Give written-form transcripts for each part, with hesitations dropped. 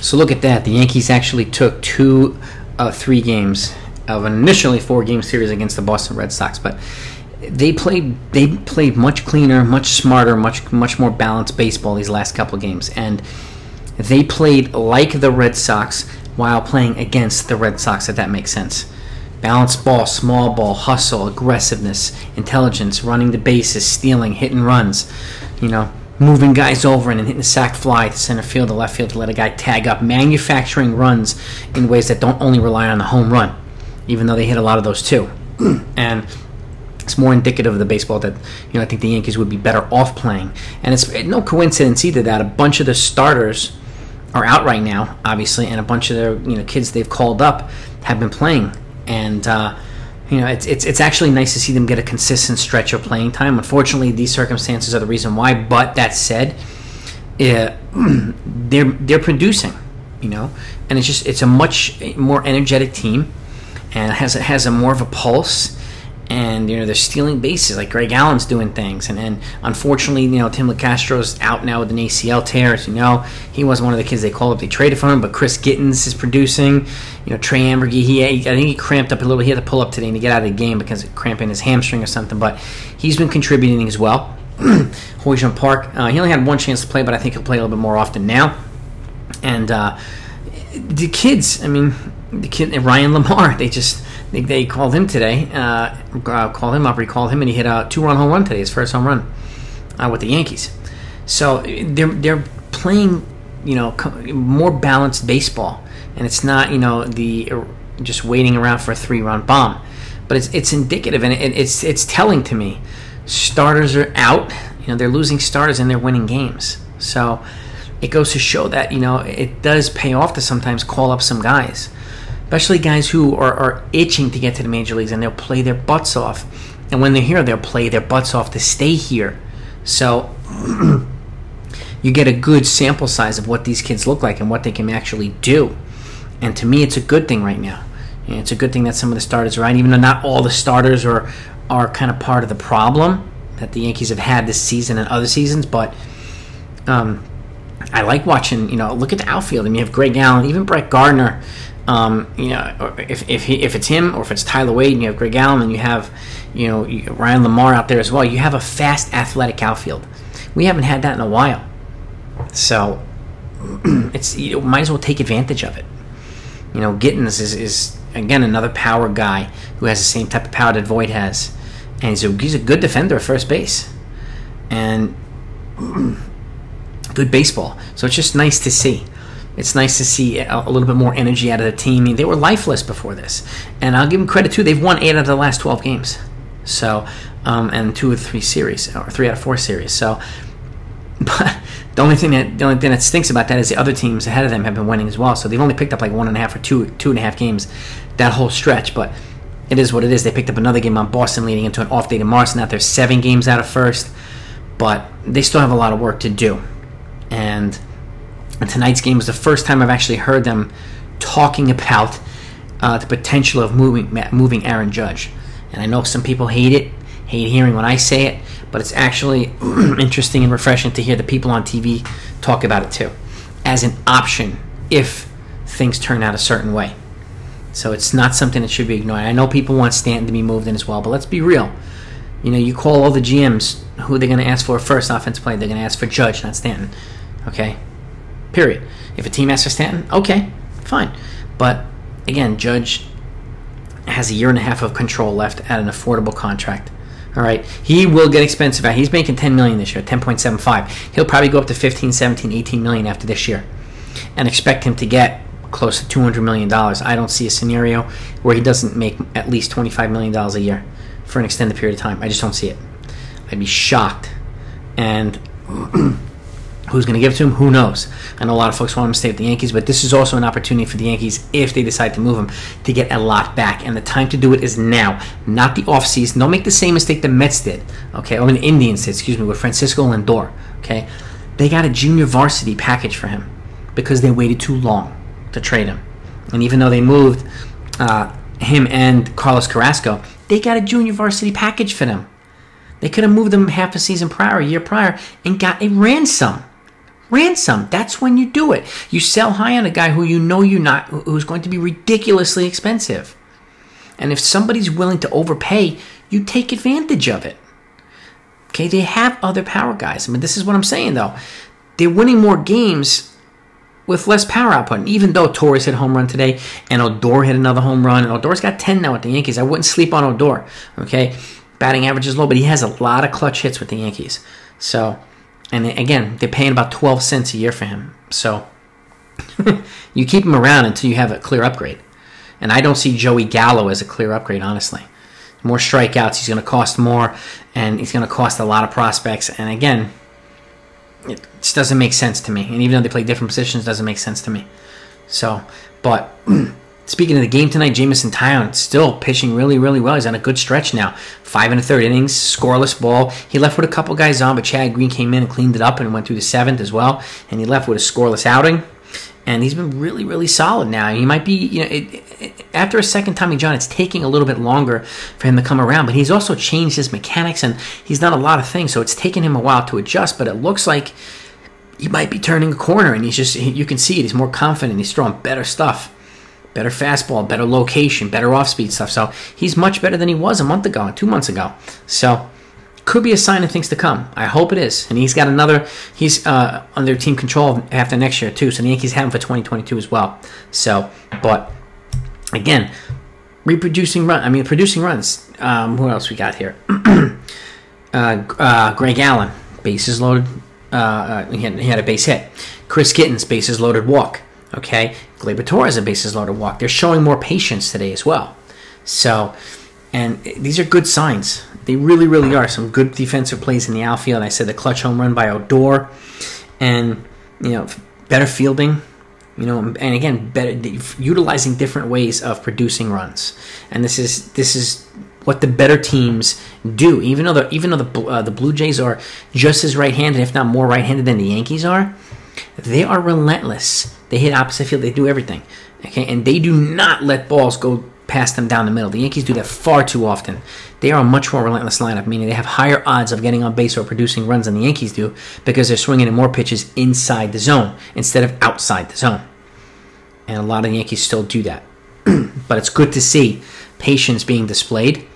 So look at that. The Yankees actually took 2 of 3 games of an initially 4-game series against the Boston Red Sox, but they played much cleaner, much smarter, much more balanced baseball these last couple of games, and they played like the Red Sox while playing against the Red Sox, if that makes sense. Balanced ball, small ball, hustle, aggressiveness, intelligence, running the bases, stealing, hitting runs, moving guys over and hitting a sac fly to center field or left field to let a guy tag up, manufacturing runs in ways that don't only rely on the home run, even though they hit a lot of those too. And it's more indicative of the baseball that I think the Yankees would be better off playing. And it's no coincidence either that a bunch of the starters are out right now, obviously, and a bunch of their kids they've called up have been playing. And it's actually nice to see them get a consistent stretch of playing time. Unfortunately, these circumstances are the reason why. But that said, they're producing, and it's a much more energetic team, and it has a more of a pulse. And they're stealing bases, like Greg Allen's doing things, and unfortunately, Tim LeCastro's out now with an ACL tear. As he wasn't one of the kids they called up. They traded for him, but Chris Gittens is producing. Trey Amburgey, I think he cramped up a little. He had to pull up today to get out of the game because of cramping his hamstring or something. But he's been contributing as well. Ho-Jun Park, he only had 1 chance to play, but I think he'll play a little bit more often now. And the kids, the kid Ryan Lamar, they called him today, called him up, recalled him, and he hit a 2-run home run today, his first home run with the Yankees. So they're playing, more balanced baseball, and it's not, the just waiting around for a 3-run bomb, but it's indicative, and it's telling to me. Starters are out, they're losing starters and they're winning games. So it goes to show that it does pay off to sometimes call up some guys. Especially guys who are itching to get to the major leagues, and they'll play their butts off. And when they're here, they'll play their butts off to stay here. So you get a good sample size of what these kids look like and what they can actually do. And to me, it's a good thing right now. It's a good thing that some of the starters are right, even though not all the starters are kind of part of the problem that the Yankees have had this season and other seasons. But I like watching, look at the outfield. You have Greg Allen, even Brett Gardner. If it's him or if it's Tyler Wade and you have Greg Allen and you have Ryan Lamar out there as well, you have a fast, athletic outfield. We haven't had that in a while, so it's might as well take advantage of it. Gittens is again another power guy who has the same type of power that Voit has, and he's a good defender at first base and good baseball. So it's just nice to see. It's nice to see a little bit more energy out of the team. They were lifeless before this. And I'll give them credit, too. They've won 8 out of the last 12 games. So, and 2 of 3 series, or 3 out of 4 series. So, but the only thing that stinks about that is the other teams ahead of them have been winning as well. So they've only picked up like 1.5 or 2.5 games that whole stretch. But it is what it is. They picked up another game on Boston leading into an off day to Mars. Now they're 7 games out of first. But they still have a lot of work to do. And tonight's game was the first time I've actually heard them talking about the potential of moving Aaron Judge. And I know some people hate hearing when I say it, but it's actually interesting and refreshing to hear the people on TV talk about it too, as an option if things turn out a certain way. So it's not something that should be ignored. I know people want Stanton to be moved in as well, but let's be real. You call all the GMs, who they're going to ask for first offensive player. They're going to ask for Judge, not Stanton. Okay? Period. If a team asks for Stanton, okay, fine. But again, Judge has 1.5 years of control left at an affordable contract. All right, he will get expensive. He's making $10 million this year, 10.75. He'll probably go up to 15, 17, 18 million after this year, and expect him to get close to $200 million. I don't see a scenario where he doesn't make at least $25 million a year for an extended period of time. I just don't see it. I'd be shocked. And who's going to give it to him? Who knows? I know a lot of folks want him to stay with the Yankees, but this is also an opportunity for the Yankees, if they decide to move him, to get a lot back. And the time to do it is now, not the offseason. Don't make the same mistake the Mets did, okay, or the Indians did, with Francisco Lindor, okay? They got a junior varsity package for him because they waited too long to trade him. And even though they moved him and Carlos Carrasco, they got a junior varsity package for them. They could have moved them half a season prior, a year prior, and got a ransom. ransom. That's when you do it. You sell high on a guy who who's going to be ridiculously expensive. And if somebody's willing to overpay, you take advantage of it. Okay, they have other power guys. I mean, this is what I'm saying, though. They're winning more games with less power output. And even though Torres hit a home run today and Odor hit another home run, and Odor's got 10 now with the Yankees, I wouldn't sleep on Odor. Okay, batting average is low, but he has a lot of clutch hits with the Yankees. So, and again, they're paying about 12 cents a year for him. So, you keep him around until you have a clear upgrade. And I don't see Joey Gallo as a clear upgrade, honestly. More strikeouts, he's going to cost more, and he's going to cost a lot of prospects. And again, it just doesn't make sense to me. And even though they play different positions, it doesn't make sense to me. So, but speaking of the game tonight, Jameson Taillon still pitching really, really well. He's on a good stretch now. 5 1/3 innings, scoreless ball. He left with a couple guys on, but Chad Green came in and cleaned it up and went through the 7th as well. And he left with a scoreless outing. And he's been really, really solid now. He might be, after a second Tommy John, it's taking a little bit longer for him to come around. But he's also changed his mechanics, and he's done a lot of things. So it's taken him a while to adjust. But it looks like he might be turning a corner, and you can see it. He's more confident. He's throwing better stuff, better fastball, better location, better off-speed stuff. So he's much better than he was a month ago and 2 months ago. So could be a sign of things to come. I hope it is. And he's got he's under team control after next year too. So the Yankees have him for 2022 as well. So, but again, producing runs. Who else we got here? Greg Allen, bases loaded. He had a base hit. Chris Gittens, bases loaded walk. Okay. Gleyber Torres, a bases loaded walk. They're showing more patience today as well. So, and these are good signs. They really, really are. Some good defensive plays in the outfield. I said the clutch home run by Odor, and better fielding. And again, better utilizing different ways of producing runs. And this is what the better teams do. Even though the Blue Jays are just as right-handed, if not more right-handed than the Yankees are, they are relentless. They hit opposite field. They do everything. Okay, and they do not let balls go past them down the middle. The Yankees do that far too often. They are a much more relentless lineup, meaning they have higher odds of getting on base or producing runs than the Yankees do because they're swinging in more pitches inside the zone instead of outside the zone. And a lot of the Yankees still do that. But it's good to see patience being displayed.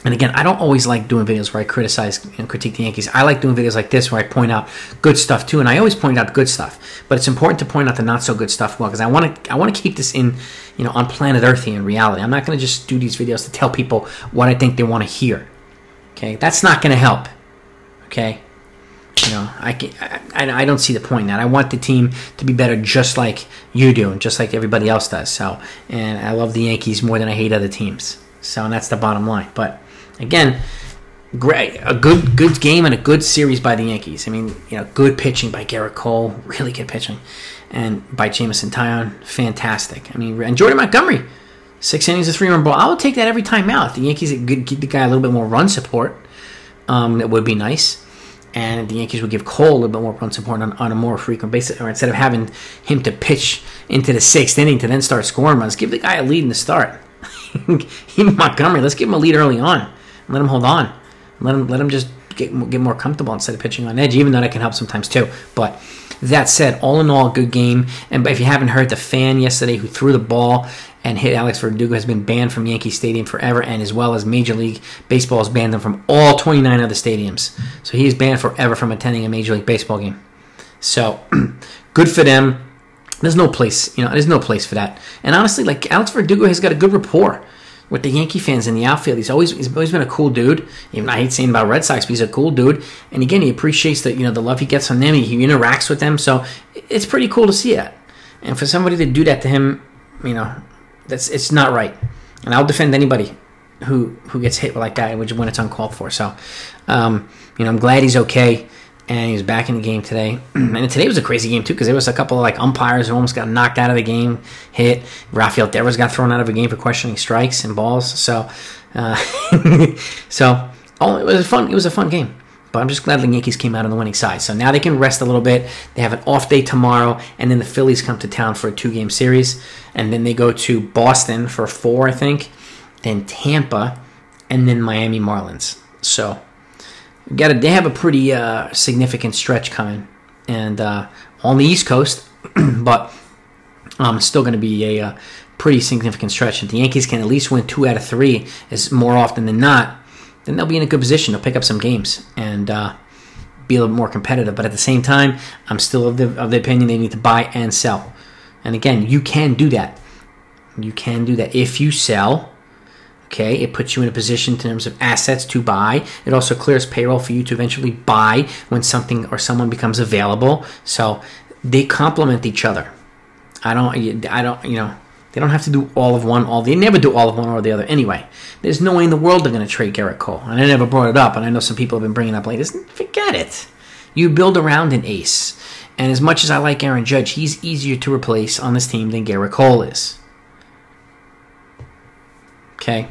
And again, I don't always like doing videos where I criticize and critique the Yankees. I like doing videos like this where I point out good stuff too, and I always point out good stuff. But it's important to point out the not so good stuff well, because I want to keep this in, on planet Earth here in reality. I'm not going to just do these videos to tell people what I think they want to hear. Okay, that's not going to help. Okay, I don't see the point in that. I want the team to be better, just like you do, and just like everybody else does. So, and I love the Yankees more than I hate other teams. So, and that's the bottom line. But again, great, a good game and a good series by the Yankees. I mean, good pitching by Gerrit Cole, really good pitching, and by Jameson Taillon, fantastic. I mean, and Jordan Montgomery, 6 innings, a 3-run ball. I would take that every time out. If the Yankees could give the guy a little bit more run support, that would be nice. And the Yankees would give Cole a little bit more run support on a more frequent basis, or instead of having him to pitch into the 6th inning to then start scoring runs, give the guy a lead in the start. Even Montgomery, let's give him a lead early on. Let him hold on. Let him just get more comfortable instead of pitching on edge, even though that can help sometimes too. But that said, all in all, good game. And if you haven't heard, the fan yesterday who threw the ball and hit Alex Verdugo has been banned from Yankee Stadium forever, and as well as Major League Baseball has banned him from all 29 other stadiums. So he is banned forever from attending a Major League Baseball game. So good for them. There's no place, there's no place for that. And honestly, like, Alex Verdugo has got a good rapport with the Yankee fans in the outfield. He's always been a cool dude. Even I hate saying about Red Sox, but he's a cool dude. And again, he appreciates the love he gets from them. He interacts with them, so it's pretty cool to see that. And for somebody to do that to him, it's not right. And I'll defend anybody who gets hit like that when it's uncalled for. So, I'm glad he's okay. And he was back in the game today. And today was a crazy game, too, because there was a couple of umpires who almost got knocked out of the game, hit. Rafael Devers got thrown out of the game for questioning strikes and balls. So, it was a fun game. But I'm just glad the Yankees came out on the winning side. So now they can rest a little bit. They have an off day tomorrow, and then the Phillies come to town for a 2-game series. And then they go to Boston for 4, I think. Then Tampa, and then Miami Marlins. So they have a pretty significant stretch coming, and on the East Coast, but still going to be a pretty significant stretch. If the Yankees can at least win 2 out of 3, is more often than not, then they'll be in a good position to pick up some games and be a little more competitive. But at the same time, I'm still of the opinion they need to buy and sell. And again, you can do that. You can do that. If you sell, okay, it puts you in a position in terms of assets to buy. It also clears payroll for you to eventually buy when something or someone becomes available. So they complement each other. I don't, you know, they don't have to do all of one, they never do all of one or the other anyway. There's no way in the world they're going to trade Gerrit Cole. And I never brought it up, and I know some people have been bringing it up lately. Forget it. You build around an ace. And as much as I like Aaron Judge, he's easier to replace on this team than Gerrit Cole is. Okay?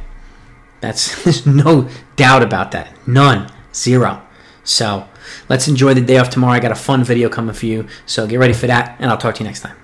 There's no doubt about that. None. Zero. So let's enjoy the day off tomorrow. I got a fun video coming for you. So get ready for that, and I'll talk to you next time.